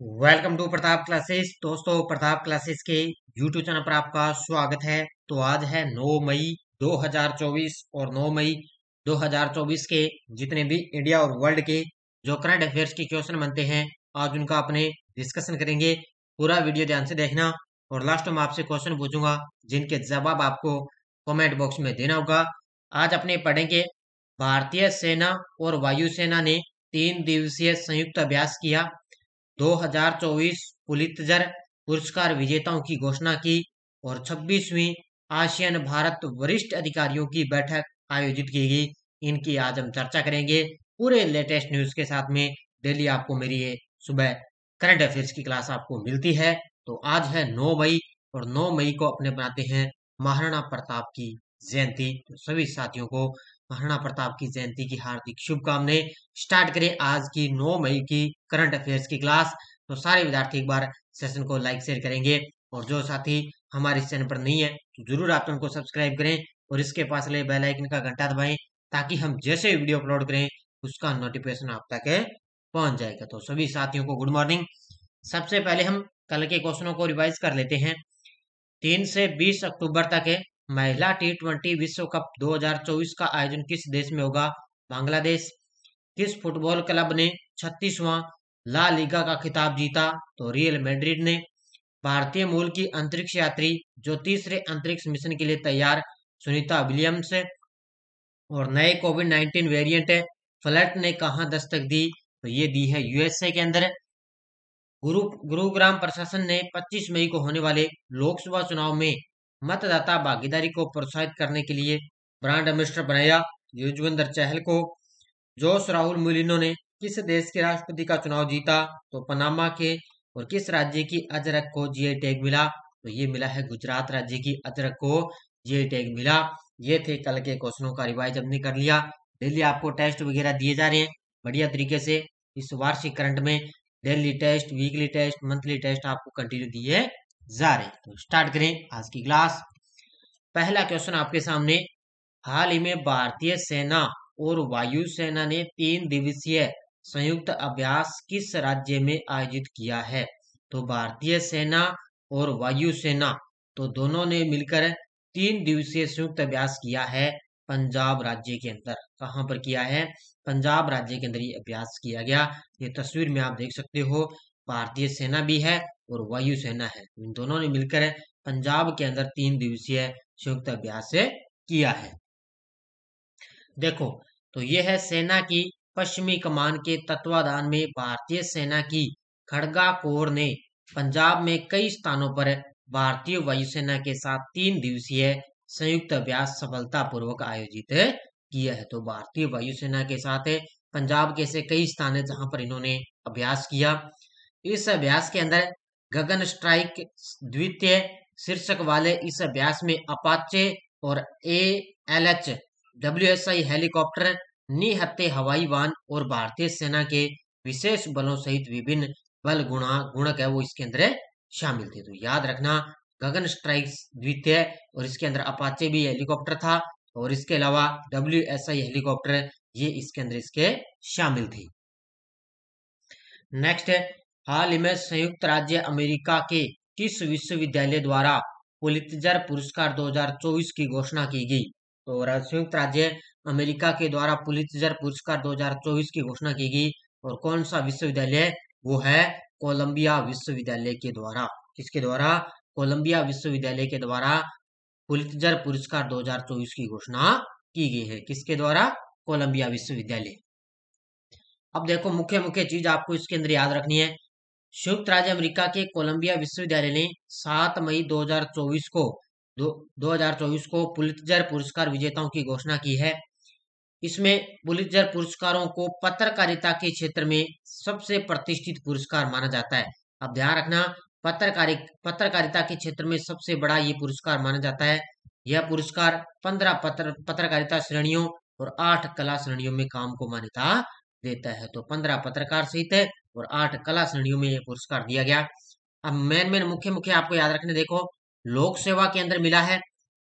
Welcome to Pratap classes. दोस्तों, Pratap classes के YouTube channel पर आपका स्वागत है। तो आज है 9 मई 2024 और 9 मई 2024 के जितने भी इंडिया और वर्ल्ड के जो करंट अफेयर्स के क्वेश्चन बनते हैं, आज उनका अपने डिस्कशन करेंगे। पूरा वीडियो ध्यान से देखना और लास्ट में आपसे क्वेश्चन पूछूंगा जिनके जवाब आपको कमेंट बॉक्स में देना होगा। आज अपने पढ़ेंगे भारतीय सेना और वायुसेना ने 3 दिवसीय संयुक्त अभ्यास किया। 2024 पुलित्जर पुरस्कार विजेताओं की घोषणा की और 26वीं आसियान भारत वरिष्ठ अधिकारियों की बैठक आयोजित की गई। इनकी आज हम चर्चा करेंगे पूरे लेटेस्ट न्यूज के साथ में। डेली आपको मेरी ये सुबह करंट अफेयर्स की क्लास आपको मिलती है। तो आज है 9 मई और 9 मई को अपने बनाते हैं महाराणा प्रताप की जयंती। तो सभी साथियों को महाराणा प्रताप की जयंती की हार्दिक शुभकामनाएं। स्टार्ट करें आज की 9 मई की करंट अफेयर्स की क्लास। तो सारे विद्यार्थी एक बार सेशन को लाइक शेयर करेंगे और जो साथी हमारे चैनल पर नहीं है तो जरूर आप उनको सब्सक्राइब करें और इसके पास ले बेल आइकन का घंटा दबाएं ताकि हम जैसे वीडियो अपलोड करें उसका नोटिफिकेशन आप तक पहुंच जाएगा। तो सभी साथियों को गुड मॉर्निंग। सबसे पहले हम कल के क्वेश्चनों को रिवाइज कर लेते हैं। 3 से 20 अक्टूबर तक है महिला T20 विश्व कप 2024 का आयोजन किस देश में होगा? बांग्लादेश। किस फुटबॉल क्लब ने 36वां ला लीगा का खिताब जीता? तो रियल मैड्रिड ने। भारतीय मूल की अंतरिक्ष यात्री जो तीसरे अंतरिक्ष मिशन के लिए तैयार? सुनीता विलियम्स। और नए कोविड-19 वेरिएंट फ्लैट ने कहां दस्तक दी? तो ये दी है यूएसए के अंदर। गुरुग्राम प्रशासन ने 25 मई को होने वाले लोकसभा चुनाव में मतदाता भागीदारी को प्रोत्साहित करने के लिए ब्रांड एम्बेसडर बनाया युजवेंद्र चहल को। जोस राहुल मुलिनो ने किस देश के राष्ट्रपति का चुनाव जीता? तो पनामा के। और किस राज्य की अजरक को जीआई टैग मिला? तो ये मिला है गुजरात राज्य की अजरक को जीआई टैग मिला। ये थे कल के क्वेश्चनों का रिवाइज हमने कर लिया। डेली आपको टेस्ट वगैरह दिए जा रहे हैं बढ़िया तरीके से। इस वार्षिक करंट में daily test, weekly test, monthly test आपको कंटिन्यू दिए जा रहे हैं। तो स्टार्ट करें आज की क्लास। पहला क्वेश्चन आपके सामने। हाल ही में भारतीय सेना और वायुसेना ने 3 दिवसीय संयुक्त अभ्यास किस राज्य में आयोजित किया है? तो भारतीय सेना और वायुसेना तो दोनों ने मिलकर 3 दिवसीय संयुक्त अभ्यास किया है पंजाब राज्य के अंदर। कहां पर किया है? पंजाब राज्य के अंदर ये अभ्यास किया गया। ये तस्वीर में आप देख सकते हो, भारतीय सेना भी है और वायुसेना है। इन दोनों ने मिलकर पंजाब के अंदर 3 दिवसीय संयुक्त अभ्यास किया है। देखो, तो यह है सेना की पश्चिमी कमान के तत्वाधान में भारतीय सेना की खड़गा कोर ने पंजाब में कई स्थानों पर भारतीय वायुसेना के साथ 3 दिवसीय संयुक्त अभ्यास सफलतापूर्वक आयोजित किया है। तो भारतीय वायुसेना के साथ पंजाब के ऐसे कई स्थान है जहां पर इन्होंने अभ्यास किया। इस अभ्यास के अंदर गगन स्ट्राइक द्वितीय शीर्षक वाले इस अभ्यास में अपाचे और ALH WSI हेलीकॉप्टर, निहत्थे हवाई वाहन और भारतीय सेना के विशेष बलों सहित विभिन्न बल गुणक है वो इसके अंदर शामिल थे। तो याद रखना, गगन स्ट्राइक द्वितीय और इसके अंदर अपाचे भी हेलीकॉप्टर था और इसके अलावा WSI हेलीकॉप्टर ये इसके अंदर इसके शामिल थी। नेक्स्ट है, हाल ही में संयुक्त राज्य अमेरिका के किस विश्वविद्यालय द्वारा पुलित्जर पुरस्कार 2024 की घोषणा की गई? तो संयुक्त राज्य अमेरिका के द्वारा पुलित्जर पुरस्कार 2024 की घोषणा की गई और कौन सा विश्वविद्यालय? वो है कोलंबिया विश्वविद्यालय के द्वारा। किसके द्वारा? कोलंबिया विश्वविद्यालय के द्वारा पुलित्जर पुरस्कार 2024 की घोषणा की गई है। किसके द्वारा? कोलंबिया विश्वविद्यालय। अब देखो, मुख्य मुख्य चीज आपको इसके अंदर याद रखनी है। संयुक्त राज्य अमेरिका के कोलंबिया विश्वविद्यालय ने 7 मई 2024 को पुलित्जर पुरस्कार विजेताओं की घोषणा की है। इसमें पुलित्जर पुरस्कारों को पत्रकारिता के क्षेत्र में सबसे प्रतिष्ठित पुरस्कार माना जाता है। अब ध्यान रखना, पत्रकारिता के क्षेत्र में सबसे बड़ा ये पुरस्कार माना जाता है। यह पुरस्कार 15 पत्रकारिता श्रेणियों और 8 कला श्रेणियों में काम को मान्यता देता है। तो 15 पत्रकार सहित है और 8 कला श्रेणियों में यह पुरस्कार दिया गया। अब मेन मुख्य मुख्य आपको याद रखने, देखो, लोक सेवा के अंदर मिला है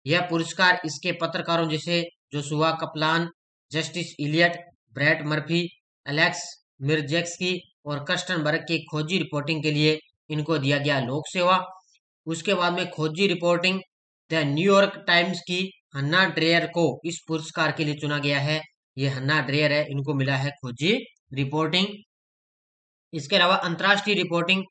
यह पुरस्कार इसके पत्रकारों जैसे Joshua Kaplan, Justin Elliott, Brett Murphy, Alex Mierjeski और कस्टमर के खोजी रिपोर्टिंग के लिए इनको दिया गया लोक सेवा। उसके बाद में खोजी रिपोर्टिंग द न्यूयॉर्क टाइम्स की हन्ना ड्रेयर को इस पुरस्कार के लिए चुना गया है। ये हन्ना ड्रेयर है, इनको मिला है खोजी रिपोर्टिंग। इसके अलावा अंतर्राष्ट्रीय रिपोर्टिंग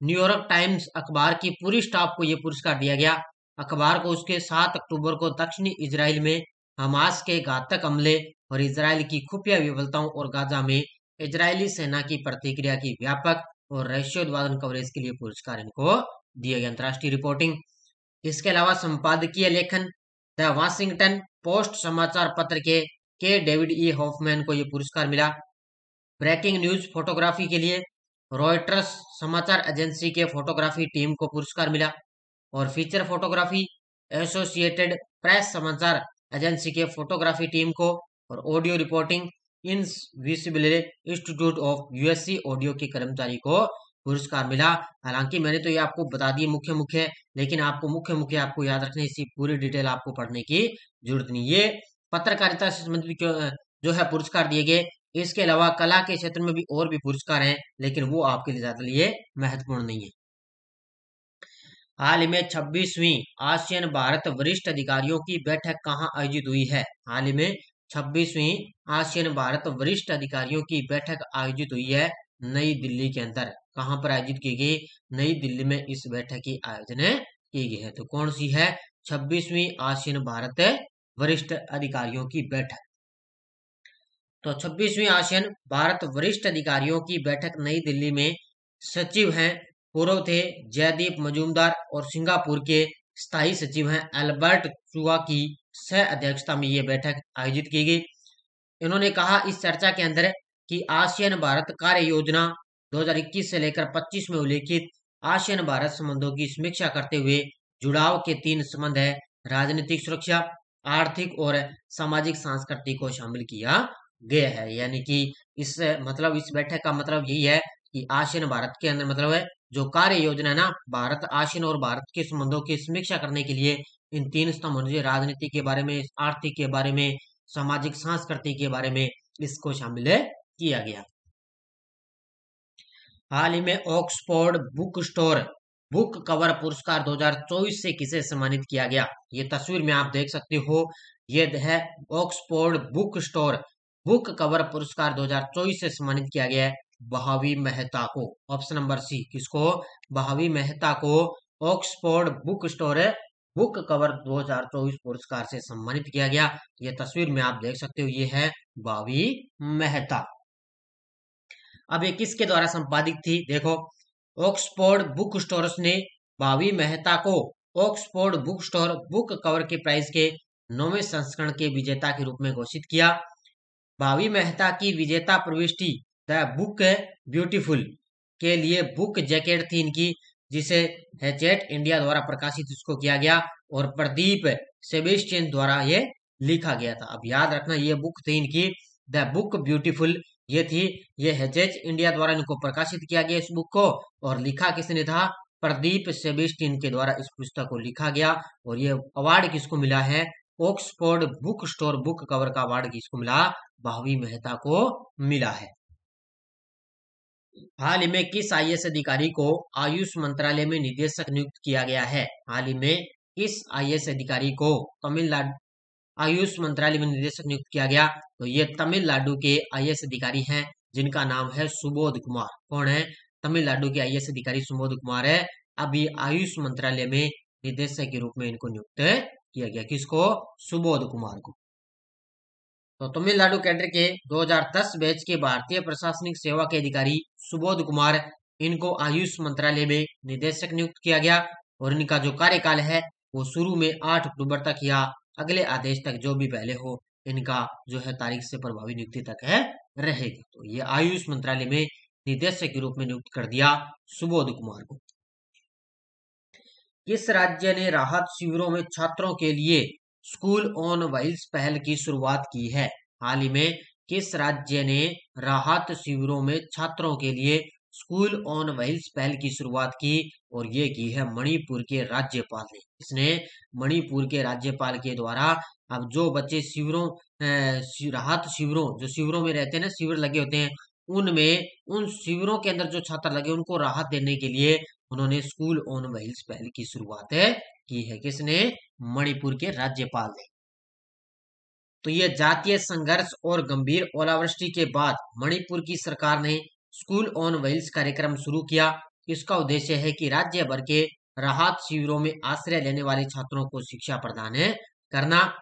न्यूयॉर्क टाइम्स अखबार की पूरी स्टाफ को यह पुरस्कार दिया गया। अखबार को उसके 7 अक्टूबर को दक्षिणी इजराइल में हमास के घातक हमले और इजराइल की खुफिया विफलताओं और गाजा में इजरायली सेना की प्रतिक्रिया की व्यापक और रहस्योद्वादन कवरेज के लिए पुरस्कार इनको दिया गया। अंतर्राष्ट्रीय रिपोर्टिंग। इसके अलावा संपादकीय लेखन द वाशिंगटन पोस्ट समाचार पत्र के डेविड ई हॉफमैन को यह पुरस्कार मिला। ब्रेकिंग न्यूज फोटोग्राफी के लिए रॉयटर्स समाचार एजेंसी के फोटोग्राफी टीम को पुरस्कार मिला। और फीचर फोटोग्राफी एसोसिएटेड प्रेस समाचार एजेंसी के फोटोग्राफी टीम को। और audio reporting invisible institute of USC audio के कर्मचारी को पुरस्कार मिला। हालांकि मैंने तो ये आपको बता दिए मुख्य मुख्य, लेकिन आपको मुख्य मुख्य आपको याद रखने, इसी पूरी डिटेल आपको पढ़ने की जरूरत नहीं। ये पत्रकारिता से संबंधित जो है पुरस्कार दिए गए। इसके अलावा कला के क्षेत्र में भी और भी पुरस्कार हैं, लेकिन वो आपके लिए ज्यादा लिए महत्वपूर्ण नहीं है। हाल ही में 26वीं आसियान भारत वरिष्ठ अधिकारियों की बैठक कहाँ आयोजित हुई है? हाल ही में 26वीं आसियान भारत वरिष्ठ अधिकारियों की बैठक आयोजित हुई है नई दिल्ली के अंदर। कहाँ पर आयोजित की गई? नई दिल्ली में इस बैठक की आयोजन की गई है। तो कौन सी है? 26वीं आसियान भारत वरिष्ठ अधिकारियों की बैठक। तो 26वीं आसियान भारत वरिष्ठ अधिकारियों की बैठक नई दिल्ली में सचिव हैं पूर्व थे जयदीप मजूमदार और सिंगापुर के स्थायी सचिव हैं अल्बर्ट चुआ की सह अध्यक्षता में ये बैठक आयोजित की गई। इन्होंने कहा इस चर्चा के अंदर कि आसियान भारत कार्य योजना 2021 से लेकर 25 में उल्लेखित आसियान भारत संबंधों की समीक्षा करते हुए जुड़ाव के 3 संबंध है राजनीतिक सुरक्षा, आर्थिक और सामाजिक सांस्कृतिक को शामिल किया गया है। यानी कि इस मतलब इस बैठक का मतलब यही है कि आसियान भारत के अंदर मतलब है जो कार्य योजना है ना, भारत आसियान और भारत के संबंधों की समीक्षा करने के लिए इन 3 स्तंभों से राजनीति के बारे में, आर्थिक के बारे में, सामाजिक सांस्कृतिक के बारे में इसको शामिल किया गया। हाल ही में Oxford book store book cover पुरस्कार 2024 से किसे सम्मानित किया गया? ये तस्वीर में आप देख सकते हो, ये है Oxford book store book cover पुरस्कार 2024 से सम्मानित किया गया है बहावी मेहता को। ऑप्शन नंबर सी, किसको? बहावी मेहता को Oxford book store book cover 2024 पुरस्कार से सम्मानित किया गया। ये तस्वीर में आप देख सकते हो, ये है बहावी मेहता। अब ये किसके द्वारा संपादित थी? देखो, ऑक्सफोर्ड बुक स्टोर्स ने बहावी मेहता को Oxford book store book cover के प्राइज के 9वें संस्करण के विजेता के रूप में घोषित किया। बहावी मेहता की विजेता प्रविष्टि द बुक ब्यूटीफुल के लिए बुक जैकेट थी इनकी, जिसे हैचेट इंडिया द्वारा प्रकाशित इसको किया गया और प्रदीप सेबेस्टियन द्वारा ये लिखा गया था। अब याद रखना, ये बुक थी इनकी द बुक ब्यूटीफुल, ये थी, ये हैचेट इंडिया द्वारा इनको प्रकाशित किया गया इस बुक को, और लिखा किसने था? प्रदीप सेबेस्टियन के द्वारा इस पुस्तक को लिखा गया। और ये अवार्ड किसको मिला है? Oxford book store book cover का अवार्ड किसको मिला? बहावी मेहता को मिला है। हाल ही में किस आईएएस अधिकारी को आयुष मंत्रालय में निदेशक नियुक्त किया गया है? हाल ही में किस आईएएस अधिकारी को तमिलनाडु आयुष मंत्रालय में निदेशक नियुक्त किया गया? तो ये तमिलनाडु के आईएएस अधिकारी हैं जिनका नाम है सुबोध कुमार। कौन है? तमिलनाडु के आईएएस अधिकारी सुबोध कुमार है। अब ये आयुष मंत्रालय में निदेशक के रूप में इनको नियुक्त किया गया। किसको? सुबोध कुमार को। तो तमिलनाडु कैडर के 2010 बैच के भारतीय प्रशासनिक सेवा के अधिकारी सुबोध कुमार, इनको आयुष मंत्रालय में निदेशक नियुक्त किया गया। और इनका जो कार्यकाल है वो शुरू में 8 अक्टूबर तक या अगले आदेश तक, जो भी पहले हो, इनका जो है तारीख से प्रभावी नियुक्ति तक है रहेगी। तो ये आयुष मंत्रालय में निदेशक के रूप में नियुक्त कर दिया सुबोध कुमार को। किस राज्य ने राहत शिविरों में छात्रों के लिए स्कूल ऑन व्हील्स पहल की शुरुआत की है? हाल ही में किस राज्य ने राहत शिविरों में छात्रों के लिए स्कूल ऑन व्हील्स पहल की शुरुआत की? और ये की है मणिपुर के राज्यपाल ने। इसने मणिपुर के राज्यपाल के द्वारा अब जो बच्चे शिविरों राहत शिविरों, जो शिविरों में रहते हैं ना, शिविर लगे होते हैं, उनमें उन शिविरों के अंदर जो छात्र लगे उनको राहत देने के लिए उन्होंने स्कूल ऑन व्हील्स पहल की शुरुआत की है। किसने? मणिपुर के राज्यपाल ने। तो ये जातीय संघर्ष और गंभीर ओलावृष्टि के बाद मणिपुर की सरकार ने स्कूल ऑन व्हील्स कार्यक्रम शुरू किया। इसका उद्देश्य है कि राज्य भर के राहत शिविरों में आश्रय लेने वाले छात्रों को शिक्षा प्रदान करना।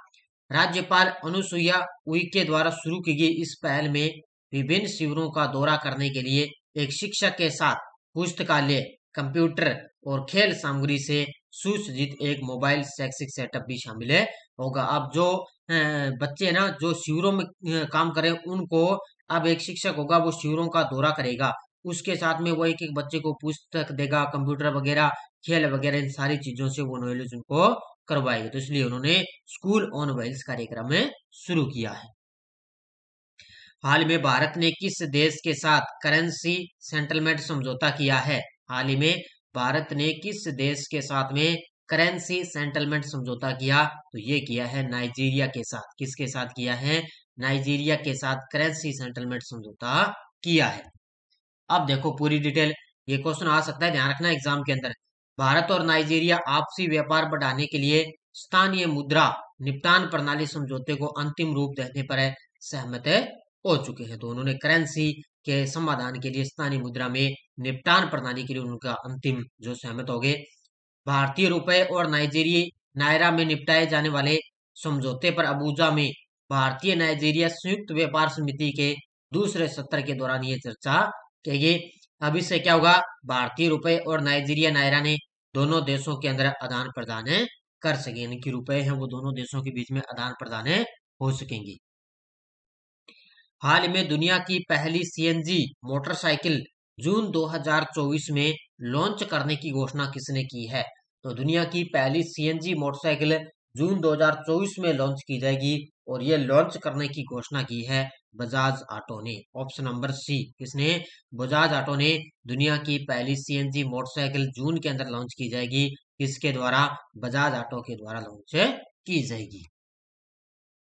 राज्यपाल अनुसुईया उइके द्वारा शुरू की गई इस पहल में विभिन्न शिविरों का दौरा करने के लिए एक शिक्षक के साथ पुस्तकालय, कंप्यूटर और खेल सामग्री से सुसज्जित एक मोबाइल शैक्षिक सेटअप भी शामिल होगा। अब जो बच्चे ना जो शिविरों में काम करें उनको अब एक शिक्षक होगा, वो शिविरों का दौरा करेगा। उसके साथ में वो एक एक बच्चे को पुस्तक देगा, कंप्यूटर वगैरह, खेल वगैरह, इन सारी चीजों से वो नॉलेज उनको करवाएगी। तो इसलिए उन्होंने स्कूल ऑन व्हील्स कार्यक्रम में शुरू किया है। हाल में भारत ने किस देश के साथ करेंसी सेटलमेंट समझौता किया है? हाल ही में भारत ने किस देश के साथ में करेंसी सेटलमेंट समझौता किया? तो ये किया है नाइजीरिया के साथ। किसके साथ किया है? नाइजीरिया के साथ करेंसी सेटलमेंट समझौता किया है। अब देखो पूरी डिटेल, ये क्वेश्चन आ सकता है, ध्यान रखना एग्जाम के अंदर। भारत और नाइजीरिया आपसी व्यापार बढ़ाने के लिए स्थानीय मुद्रा निपटान प्रणाली समझौते को अंतिम रूप देने पर सहमत हो चुके हैं। तो उन्होंने करेंसी के समाधान के लिए स्थानीय मुद्रा में निपटान प्रणाली के लिए उनका अंतिम जो सहमत हो गए। भारतीय रुपए और नाइजीरिया नायरा में निपटाए जाने वाले समझौते पर अबूजा में भारतीय नाइजीरिया संयुक्त व्यापार समिति के दूसरे सत्र के दौरान ये चर्चा की गई। अब इससे क्या होगा? भारतीय रुपए और नाइजीरिया नायरा ने दोनों देशों के अंदर आदान प्रदान कर सके, यानी कि रुपए हैं वो दोनों देशों के बीच में आदान प्रदान हो सकेंगी। हाल में दुनिया की पहली सीएनजी मोटरसाइकिल जून 2024 में लॉन्च करने की घोषणा किसने की है? तो दुनिया की पहली सीएनजी मोटरसाइकिल जून 2024 में लॉन्च की जाएगी और ये लॉन्च करने की घोषणा की है बजाज ऑटो ने। ऑप्शन नंबर सी, किसने? बजाज ऑटो ने दुनिया की पहली सीएनजी मोटरसाइकिल जून के अंदर लॉन्च की जाएगी। किसके द्वारा? बजाज ऑटो के द्वारा लॉन्च की जाएगी।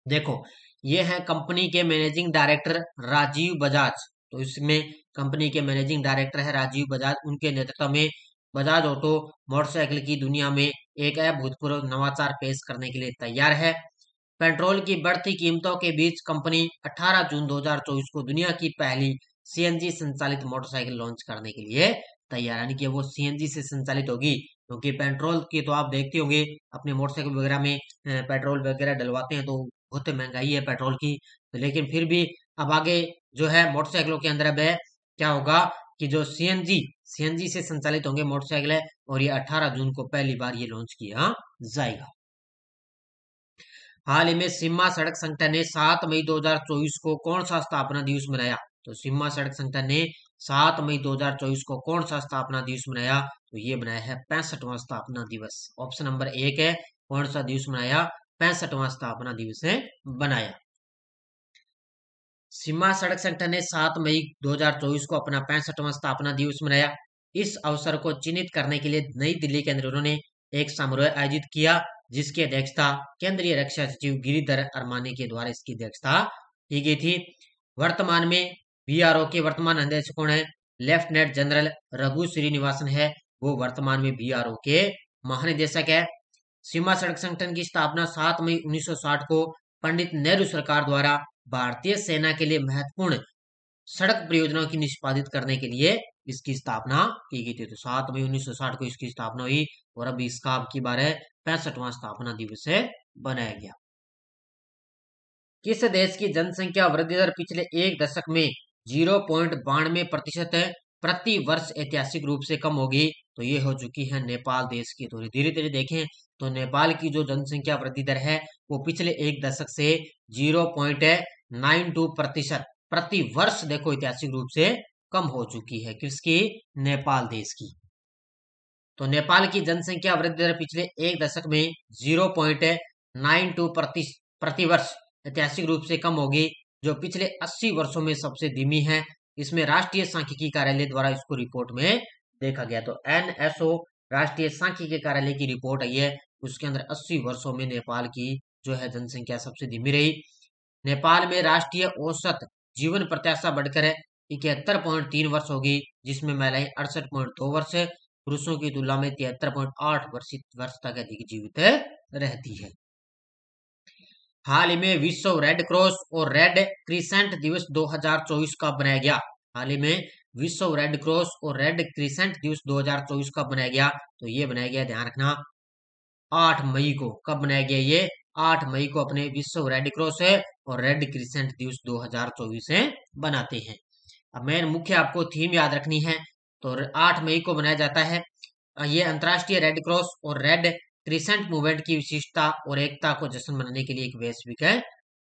देखो ये है कंपनी के मैनेजिंग डायरेक्टर राजीव बजाज। तो इसमें कंपनी के मैनेजिंग डायरेक्टर है राजीव बजाज। उनके नेतृत्व में बजाज ऑटो मोटरसाइकिल की दुनिया में एक अभूतपूर्व नवाचार पेश करने के लिए तैयार है। पेट्रोल की बढ़ती कीमतों के बीच कंपनी 18 जून 2024 को दुनिया की पहली सीएनजी संचालित मोटरसाइकिल लॉन्च करने के लिए तैयार, यानी कि वो सीएनजी से संचालित होगी। क्योंकि पेट्रोल की तो आप देखते होंगे अपने मोटरसाइकिल वगैरह में पेट्रोल वगैरह डलवाते हैं तो बहुत महंगाई है पेट्रोल की। तो लेकिन फिर भी अब आगे जो है मोटरसाइकिलों के अंदर अब क्या होगा कि जो सीएनजी से संचालित होंगे मोटरसाइकिल है, और ये 18 जून को पहली बार ये लॉन्च किया जाएगा। हाल ही में सीमा सड़क संगठन ने 7 मई 2024 को कौन सा स्थापना दिवस मनाया? तो सीमा सड़क संगठन ने 7 मई 2024 को कौन सा स्थापना दिवस मनाया? तो ये बनाया है 65वां स्थापना दिवस। ऑप्शन नंबर 1 है, कौन सा दिवस मनाया? 65वां स्थापना दिवस है बनाया। सीमा सड़क संगठन ने 7 मई 2024 को अपना 65वां स्थापना दिवस मनाया। इस अवसर को चिन्हित करने के लिए नई दिल्ली के अंदर उन्होंने एक समारोह आयोजित किया, जिसकी अध्यक्षता केंद्रीय रक्षा सचिव गिरिधर अरमाने के द्वारा इसकी अध्यक्षता की गई थी। वर्तमान में बीआरओ के वर्तमान अध्यक्ष कौन है? लेफ्टिनेंट जनरल रघु श्रीनिवासन है, वो वर्तमान में बीआरओ के महानिदेशक है। सीमा सड़क संगठन की स्थापना 7 मई 1960 को पंडित नेहरू सरकार द्वारा भारतीय सेना के लिए महत्वपूर्ण सड़क परियोजनाओं की निष्पादित करने के लिए इसकी स्थापना की गई थी। तो 7 मई 1960 को इसकी स्थापना हुई और अभी इसका अब की बार है 65वां स्थापना दिवस है बनाया गया। किस देश की जनसंख्या वृद्धि दर पिछले एक दशक में 0.92% प्रति वर्ष ऐतिहासिक रूप से कम होगी? तो ये हो चुकी है नेपाल देश की। तो धीरे धीरे देखें तो नेपाल की जो जनसंख्या वृद्धि दर है वो पिछले एक दशक से 0.92% प्रति वर्ष देखो ऐतिहासिक रूप से कम हो चुकी है। किसकी? नेपाल देश की। तो नेपाल की जनसंख्या वृद्धि दर पिछले एक दशक में 0.92 प्रति वर्ष ऐतिहासिक रूप से कम होगी, जो पिछले 80 वर्षों में सबसे धीमी है। इसमें राष्ट्रीय सांख्यिकी कार्यालय द्वारा इसको रिपोर्ट में देखा गया। तो एनएसओ राष्ट्रीय सांख्यिकी कार्यालय की रिपोर्ट आई है, उसके अंदर 80 वर्षों में नेपाल की जो है जनसंख्या सबसे धीमी रही। नेपाल में राष्ट्रीय औसत जीवन प्रत्याशा बढ़कर 71.3 वर्ष होगी, जिसमें महिलाएं 68.2 वर्ष, पुरुषों की तुलना में 73.8 वर्ष तक अधिक जीवित रहती है। हाल ही में विश्व रेड क्रॉस और रेड क्रिसेंट दिवस 2024 कब बनाया गया? हाल ही में विश्व रेड क्रॉस और रेड क्रिसेंट दिवस 2024 कब बनाया गया? तो ये बनाया गया, ध्यान रखना, 8 मई को। कब बनाया गया? ये 8 मई को अपने विश्व रेड क्रॉस है और रेड क्रिसेंट दिवस 2024 से बनाते हैं। अब मेन मुख्य आपको थीम याद रखनी है। तो 8 मई को मनाया जाता है ये अंतर्राष्ट्रीय रेड क्रॉस और रेड क्रिसेंट मूवमेंट की विशिष्टता और एकता को जश्न मनाने के लिए एक वैश्विक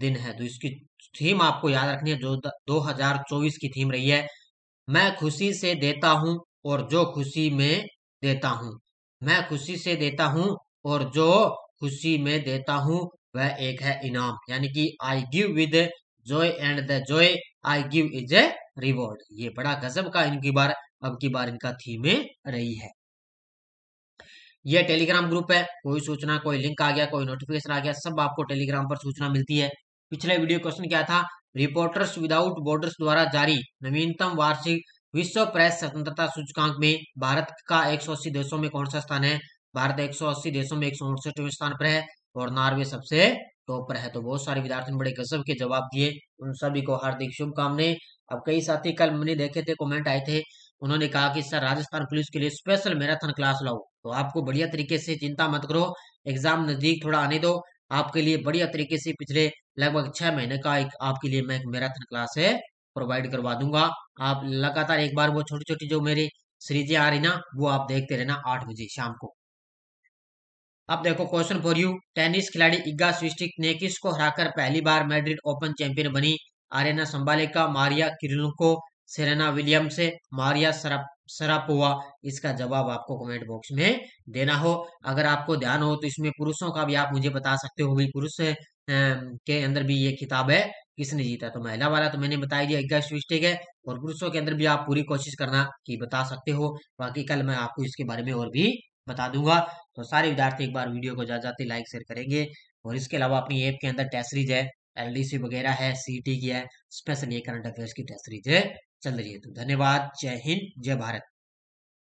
दिन है। तो इसकी थीम आपको याद रखनी है, जो 2024 की थीम रही है, मैं खुशी से देता हूं और जो खुशी में देता हूं। मैं खुशी से देता हूं और जो खुशी में देता हूं वह एक है इनाम, यानी कि I give with Joy and the Joy I give is a reward. ये बड़ा गजब का अब की बार इनका थीम रही है। ये टेलीग्राम ग्रुप है, कोई सूचना, कोई लिंक आ गया, कोई नोटिफिकेशन आ गया, सब आपको टेलीग्राम पर सूचना मिलती है। पिछले वीडियो क्वेश्चन क्या था? रिपोर्टर्स विदाउट बॉर्डर्स द्वारा जारी नवीनतम वार्षिक विश्व प्रेस स्वतंत्रता सूचकांक में भारत का 180 देशों में कौन सा स्थान है? भारत 180 देशों में 169वें स्थान पर है और नॉर्वे सबसे टॉप पर है। तो बहुत सारे विद्यार्थियों ने बड़े गजब के जवाब दिए, उन सभी को हार्दिक शुभकामनाएं। अब कई साथी कल मैंने देखे थे, कमेंट आए थे, उन्होंने कहा कि सर राजस्थान पुलिस के लिए स्पेशल मैराथन क्लास लाओ। तो आपको बढ़िया तरीके से, चिंता मत करो, एग्जाम नजदीक थोड़ा आने दो, आपके लिए बढ़िया तरीके से पिछले लगभग 6 महीने का एक आपके लिए मैं एक मैराथन क्लास है प्रोवाइड करवा दूंगा। आप लगातार एक बार वो छोटी छोटी जो मेरी सीरीजें आ रही ना, वो आप देखते रहना 8 बजे शाम को। अब देखो क्वेश्चन फॉर यू, टेनिस खिलाड़ी इगा स्विस्टिक ने किसको हराकर पहली बार मैड्रिड ओपन चैंपियन बनी? Aryna Sabalenka, Maria Kirilenko, Serena Williams, Maria Sharapova. इसका जवाब आपको कमेंट बॉक्स में देना हो। अगर आपको ध्यान हो तो इसमें पुरुषों का भी आप मुझे बता सकते हो, पुरुष के अंदर भी ये खिताब है किसने जीता? तो महिला वाला तो मैंने बता दिया, इगा स्विस्टिक है, और पुरुषों के अंदर भी आप पूरी कोशिश करना कि बता सकते हो। बाकी कल मैं आपको इसके बारे में और भी बता दूंगा। तो सारे विद्यार्थी एक बार वीडियो को जाते लाइक शेयर करेंगे, और इसके अलावा अपनी ऐप के अंदर टेस्ट सीरीज है, एलडीसी वगैरह है, सीटी की है, स्पेशल ये करंट अफेयर्स की टेस्ट सीरीज है चल रही है। तो धन्यवाद, जय हिंद, जय भारत।